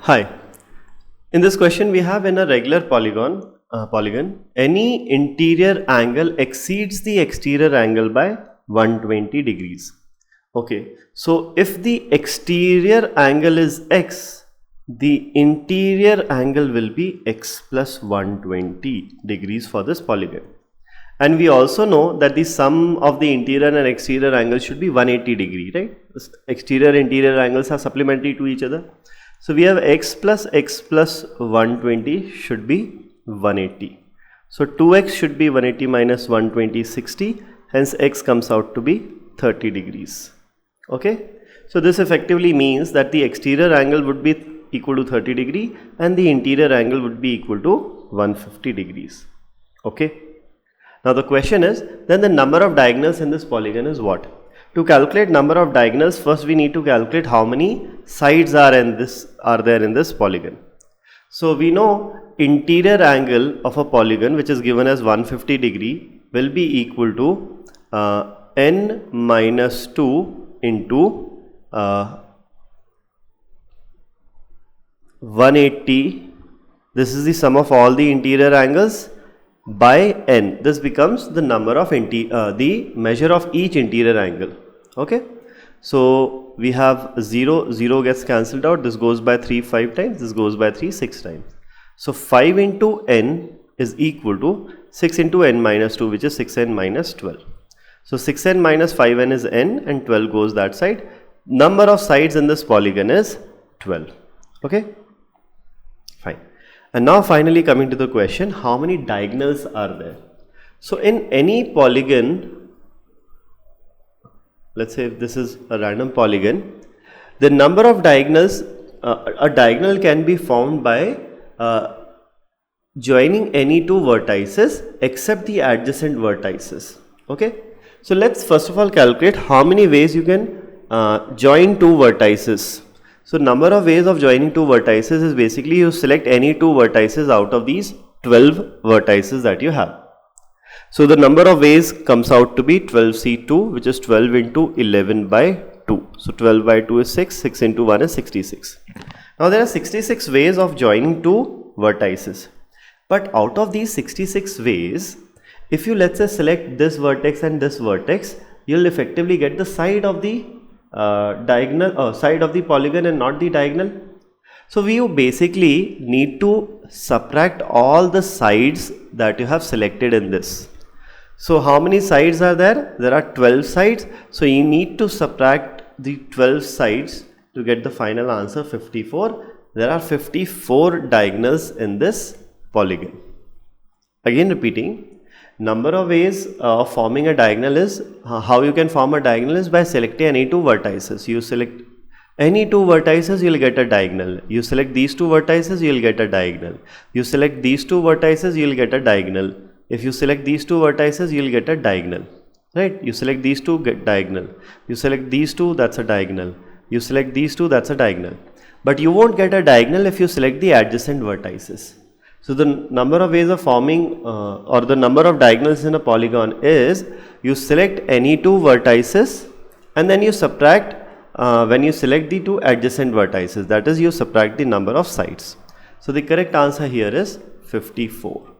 Hi. In this question we have in a regular polygon, any interior angle exceeds the exterior angle by 120 degrees. Okay, so if the exterior angle is x, the interior angle will be x plus 120 degrees for this polygon. And we also know that the sum of the interior and exterior angles should be 180 degree, right? Exterior and interior angles are supplementary to each other. So we have x plus 120 should be 180. So 2x should be 180 minus 120 60. Hence x comes out to be 30 degrees. Okay. So this effectively means that the exterior angle would be equal to 30 degree and the interior angle would be equal to 150 degrees. Okay. Now the question is, then the number of diagonals in this polygon is what? To calculate number of diagonals, first we need to calculate how many sides are there in this polygon. So we know interior angle of a polygon, which is given as 150 degree, will be equal to n minus 2 into 180. This is the sum of all the interior angles by n. This becomes the number of the measure of each interior angle. Okay, so we have 0 gets cancelled out. This goes by 3 5 times, this goes by 3 6 times. So 5 into n is equal to 6 into n minus 2, which is 6n minus 12. So 6n minus 5n is n and 12 goes that side. Number of sides in this polygon is 12. Okay, fine. And now finally coming to the question, how many diagonals are there? So in any polygon, let's say if this is a random polygon, the number of diagonals, a diagonal can be formed by joining any two vertices except the adjacent vertices. Okay, so let's first of all calculate how many ways you can join two vertices. So number of ways of joining two vertices is basically you select any two vertices out of these 12 vertices that you have. So the number of ways comes out to be 12C2, which is 12 into 11 by 2. So 12 by 2 is 6, 6 into 1 is 66. Now there are 66 ways of joining two vertices. But out of these 66 ways, if you let's say select this vertex and this vertex, you'll effectively get the side of the side of the polygon and not the diagonal. So we basically need to subtract all the sides that you have selected in this. So how many sides are there? There are 12 sides. So you need to subtract the 12 sides to get the final answer 54. There are 54 diagonals in this polygon. Again repeating, number of ways of forming a diagonal is, how you can form a diagonal is by selecting any two vertices. You select any two vertices, you will get a diagonal. You select these two vertices, you will get a diagonal. You select these two vertices, you will get a diagonal. If you select these two vertices, you will get a diagonal. Right? You select these two, get diagonal. You select these two, that's a diagonal. You select these two, that's a diagonal. But you won't get a diagonal if you select the adjacent vertices. So the number of ways of forming or the number of diagonals in a polygon is, you select any two vertices and then you subtract when you select the two adjacent vertices, that is you subtract the number of sides. So the correct answer here is 54.